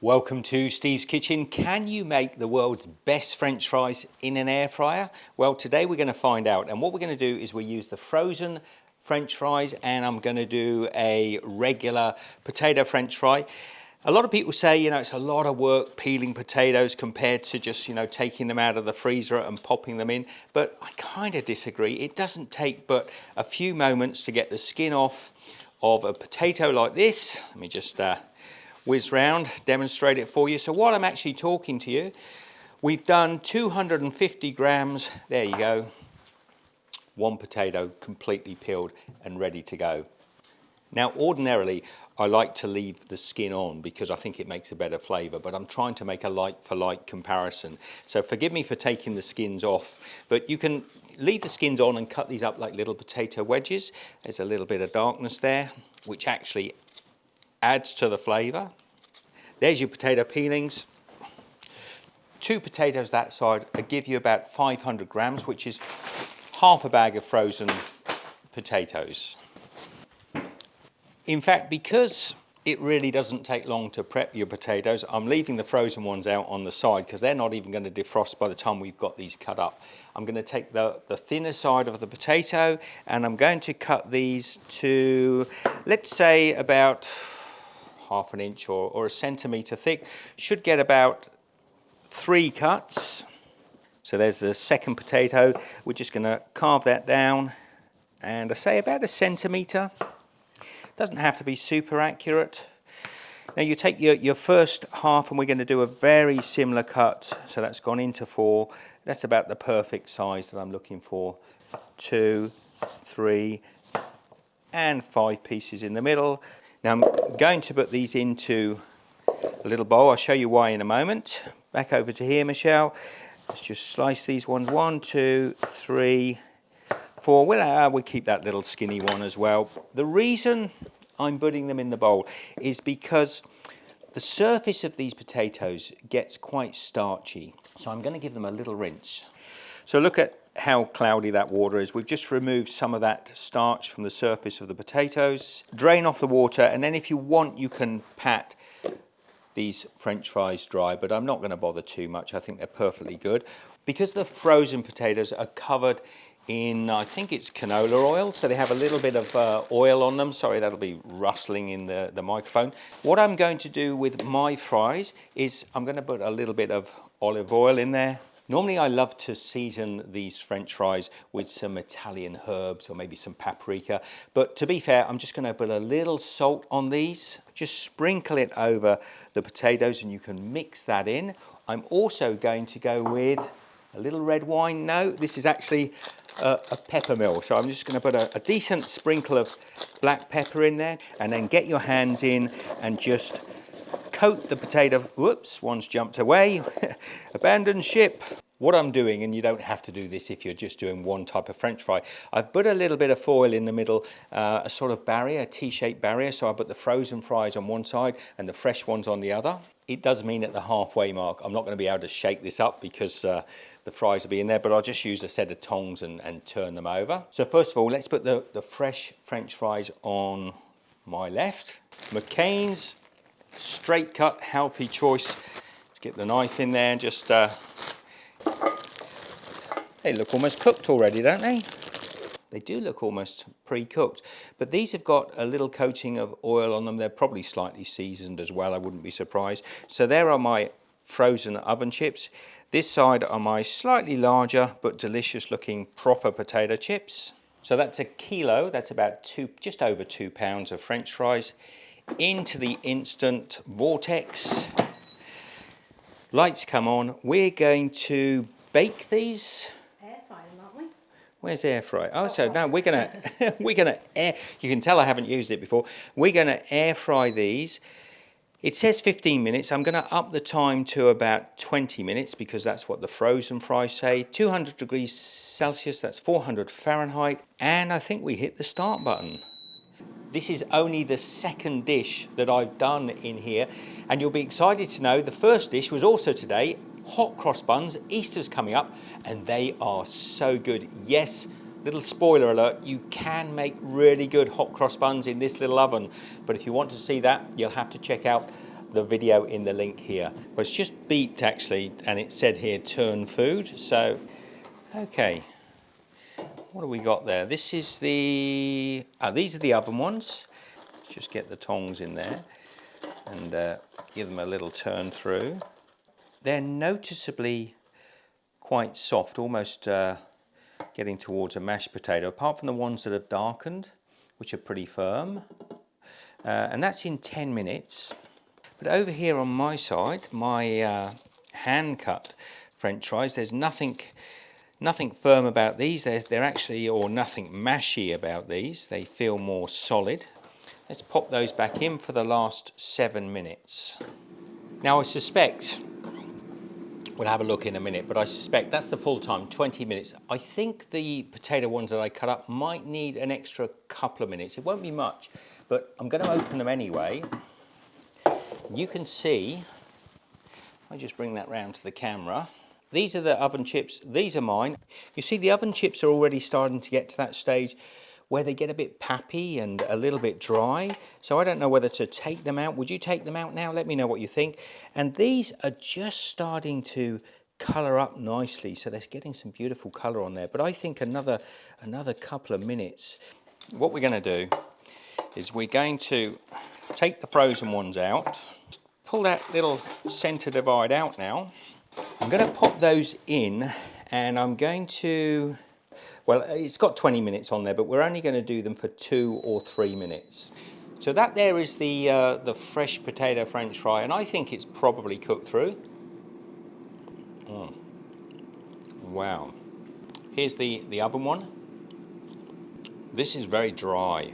Welcome to Steve's Kitchen. Can you make the world's best French fries in an air fryer? Well, today we're going to find out. And what we're going to do is we use the frozen French fries, and I'm going to do a regular potato French fry. A lot of people say, it's a lot of work peeling potatoes compared to just, taking them out of the freezer and popping them in. But I kind of disagree. It doesn't take but a few moments to get the skin off of a potato like this. Let me just whiz round, demonstrate it for you. So while I'm actually talking to you, we've done 250 grams, there you go, one potato completely peeled and ready to go. Now, ordinarily, I like to leave the skin on because I think it makes a better flavour, but I'm trying to make a like-for-like comparison. So forgive me for taking the skins off, but you can leave the skins on and cut these up like little potato wedges. There's a little bit of darkness there, which actually adds to the flavour. There's your potato peelings. 2 potatoes that side, I give you about 500 grams, which is half a bag of frozen potatoes. In fact, because it really doesn't take long to prep your potatoes, I'm leaving the frozen ones out on the side because they're not even going to defrost by the time we've got these cut up. I'm going to take the thinner side of the potato and I'm going to cut these to, let's say, about half an inch or a centimetre thick. Should get about 3 cuts. So there's the second potato. We're just going to carve that down, and I say about a centimetre. Doesn't have to be super accurate. Now you take your first half and we're going to do a very similar cut. So that's gone into 4. That's about the perfect size that I'm looking for. 2, 3 and 5 pieces in the middle. Now I'm going to put these into a little bowl. I'll show you why in a moment. Back over to here, Michelle. Let's just slice these ones. 1, 2, 3, 4. We'll keep that little skinny one as well. The reason I'm putting them in the bowl is because the surface of these potatoes gets quite starchy. So I'm going to give them a little rinse. So look at how cloudy that water is. We've just removed some of that starch from the surface of the potatoes. Drain off the water, and then if you want, you can pat these French fries dry, but I'm not going to bother too much. I think they're perfectly good. Because the frozen potatoes are covered in, I think it's canola oil, so they have a little bit of oil on them. Sorry, that'll be rustling in the microphone. What I'm going to do with my fries is I'm going to put a little bit of olive oil in there. Normally I love to season these French fries with some Italian herbs or maybe some paprika, but to be fair, I'm just going to put a little salt on these. Just sprinkle it over the potatoes and you can mix that in. I'm also going to go with a little red wine. No, this is actually a peppermill. So I'm just going to put a decent sprinkle of black pepper in there, and then get your hands in and just coat the potato. Whoops, one's jumped away. Abandon ship. What I'm doing, and you don't have to do this if you're just doing one type of French fry, I've put a little bit of foil in the middle, a sort of barrier, a T-shaped barrier. So I put the frozen fries on one side and the fresh ones on the other. It does mean at the halfway mark, I'm not going to be able to shake this up because the fries will be in there, but I'll just use a set of tongs and turn them over. So first of all, let's put the fresh French fries on my left. McCain's straight cut, healthy choice. Let's get the knife in there and just, they look almost cooked already, don't they? They do look almost pre-cooked, but these have got a little coating of oil on them. They're probably slightly seasoned as well, I wouldn't be surprised. So there are my frozen oven chips. This side are my slightly larger but delicious looking proper potato chips. So that's a kilo, that's about just over 2 pounds of French fries into the instant vortex. Lights come on. We're going to bake these. Air fry them, aren't we? Where's air fry? Oh, so now we're gonna air. You can tell I haven't used it before. We're gonna air fry these. It says 15 minutes. I'm gonna up the time to about 20 minutes because that's what the frozen fries say. 200 degrees Celsius, that's 400 Fahrenheit. And I think we hit the start button. This is only the second dish that I've done in here, and you'll be excited to know the first dish was also today, hot cross buns. Easter's coming up, and they are so good. Yes, little spoiler alert, you can make really good hot cross buns in this little oven, but if you want to see that, you'll have to check out the video in the link here. Well, it's just beeped actually, and it said here turn food. So, okay, what do we got there? This is the, these are the oven ones. Just get the tongs in there and give them a little turn through. They're noticeably quite soft, almost getting towards a mashed potato, apart from the ones that have darkened, which are pretty firm. And that's in 10 minutes. But over here on my side, my hand-cut French fries, there's nothing firm about these. They're actually, or nothing mashy about these. They feel more solid. Let's pop those back in for the last 7 minutes. Now I suspect, we'll have a look in a minute, but I suspect that's the full time, 20 minutes. I think the potato ones that I cut up might need an extra couple of minutes. It won't be much, but I'm going to open them anyway. You can see, I'll just bring that round to the camera. These are the oven chips, these are mine. You see the oven chips are already starting to get to that stage where they get a bit pappy and a little bit dry. So I don't know whether to take them out. Would you take them out now? Let me know what you think. And these are just starting to colour up nicely. So they're getting some beautiful colour on there. But I think another couple of minutes. What we're going to do is we're going to take the frozen ones out. Pull that little centre divide out now. I'm going to pop those in and I'm going to, well, it's got 20 minutes on there, but we're only going to do them for 2 or 3 minutes. So that there is the fresh potato French fry, and I think it's probably cooked through. Wow. Here's the oven one. This is very dry.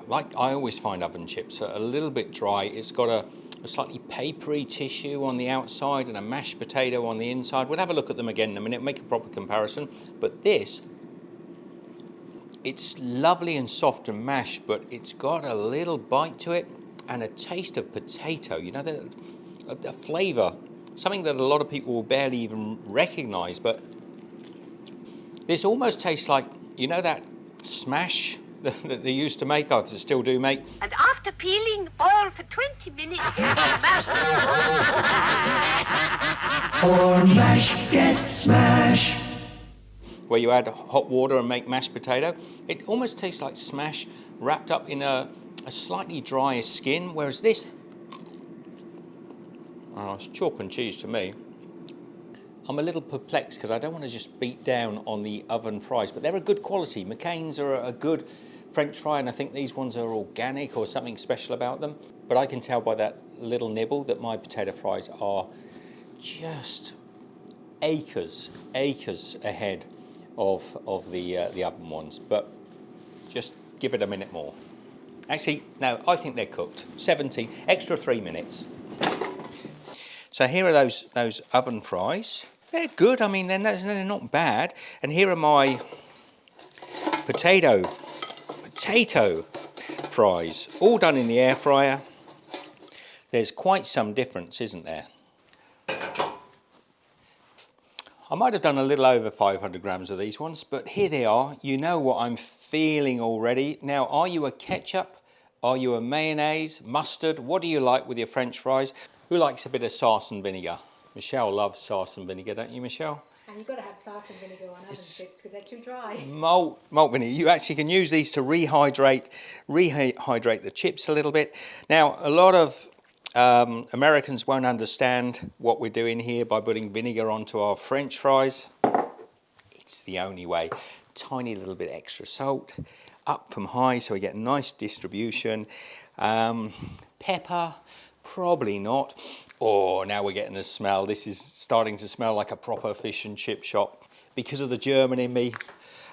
Like I always find oven chips are a little bit dry. It's got a slightly papery tissue on the outside and a mashed potato on the inside. We'll have a look at them again in a minute, make a proper comparison. But this, it's lovely and soft and mashed, but it's got a little bite to it and a taste of potato. You know, the flavour, something that a lot of people will barely even recognise. But this almost tastes like, you know, that smash that they used to make, they still do make. And after peeling, boil for 20 minutes. Or mash, get smash. Where you add hot water and make mashed potato. It almost tastes like smash wrapped up in a slightly drier skin, whereas this, it's chalk and cheese to me. I'm a little perplexed because I don't want to just beat down on the oven fries, but they're a good quality. McCain's are a good French fry, and I think these ones are organic or something special about them. But I can tell by that little nibble that my potato fries are just acres ahead of the oven ones. But just give it a minute more. Actually, no, I think they're cooked. 17, extra 3 minutes. So here are those oven fries. They're good. I mean, they're not bad. And here are my potato fries, all done in the air fryer. There's quite some difference, isn't there? I might have done a little over 500 grams of these ones, but here they are. You know what I'm feeling already. Now, are you a ketchup? Are you a mayonnaise, mustard? What do you like with your French fries? Who likes a bit of sauce and vinegar? Michelle loves sauce and vinegar, don't you, Michelle? And you've got to have sauce and vinegar on oven chips because they're too dry. Malt vinegar. You actually can use these to rehydrate the chips a little bit. Now, a lot of Americans won't understand what we're doing here by putting vinegar onto our French fries. It's the only way. Tiny little bit extra salt, up from high so we get nice distribution. Pepper, probably not. Oh, now we're getting the smell. This is starting to smell like a proper fish and chip shop. Because of the German in me,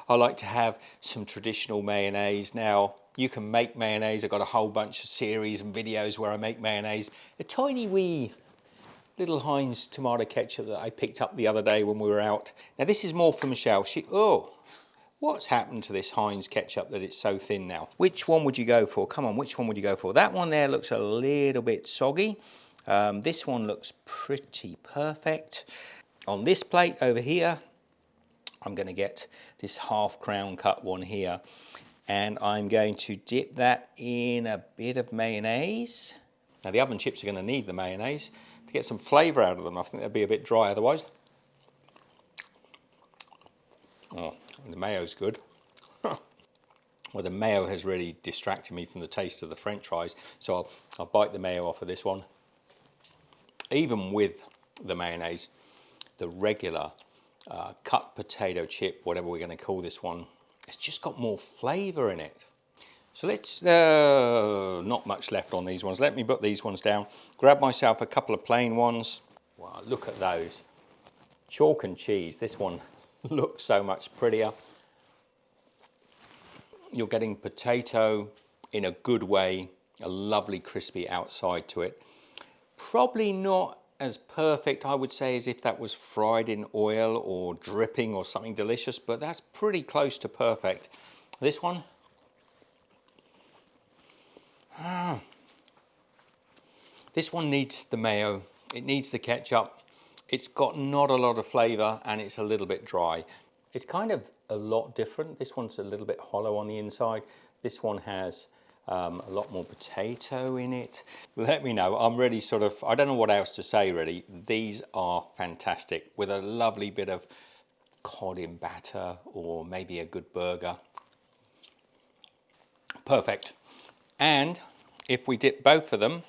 I like to have some traditional mayonnaise. Now, you can make mayonnaise. I've got a whole bunch of series and videos where I make mayonnaise. A tiny wee little Heinz tomato ketchup that I picked up the other day when we were out. Now, this is more for Michelle. What's happened to this Heinz ketchup that it's so thin now? Which one would you go for? Come on, which one would you go for? That one there looks a little bit soggy. This one looks pretty perfect. On this plate over here, I'm going to get this half crown cut one here, and I'm going to dip that in a bit of mayonnaise. Now the oven chips are going to need the mayonnaise to get some flavour out of them. I think they'll be a bit dry otherwise. Oh, the mayo's good. Well, the mayo has really distracted me from the taste of the French fries, so I'll bite the mayo off of this one. Even with the mayonnaise, the regular cut potato chip, whatever we're going to call this one, it's just got more flavour in it. So let's, not much left on these ones. Let me put these ones down, grab myself a couple of plain ones. Wow, look at those. Chalk and cheese, this one looks so much prettier. You're getting potato in a good way, a lovely crispy outside to it. Probably not as perfect, I would say, as if that was fried in oil or dripping or something delicious, but that's pretty close to perfect. This one, this one needs the mayo, it needs the ketchup. It's got not a lot of flavour and it's a little bit dry. It's kind of a lot different. This one's a little bit hollow on the inside. This one has a lot more potato in it. Let me know. I'm really sort of, I don't know what else to say really. These are fantastic with a lovely bit of cod in batter or maybe a good burger. Perfect. And if we dip both of them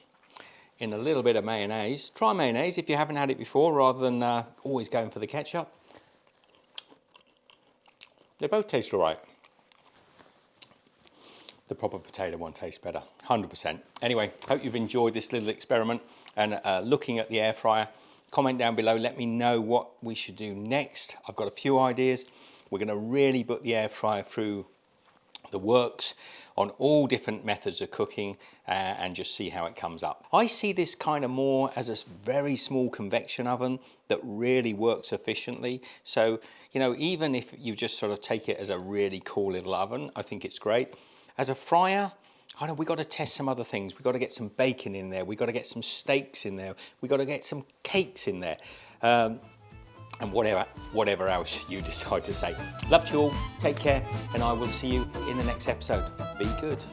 in a little bit of mayonnaise, try mayonnaise if you haven't had it before rather than always going for the ketchup. They both taste all right. The proper potato one tastes better, 100%. Anyway, hope you've enjoyed this little experiment and looking at the air fryer. Comment down below, let me know what we should do next. I've got a few ideas. We're going to really put the air fryer through the works on all different methods of cooking and just see how it comes up. I see this kind of more as a very small convection oven that really works efficiently. So, you know, even if you just sort of take it as a really cool little oven, I think it's great. As a fryer, I know we've got to test some other things. We've got to get some bacon in there. We've got to get some steaks in there. We've got to get some cakes in there. And whatever else you decide to say. Love you all, take care, and I will see you in the next episode. Be good.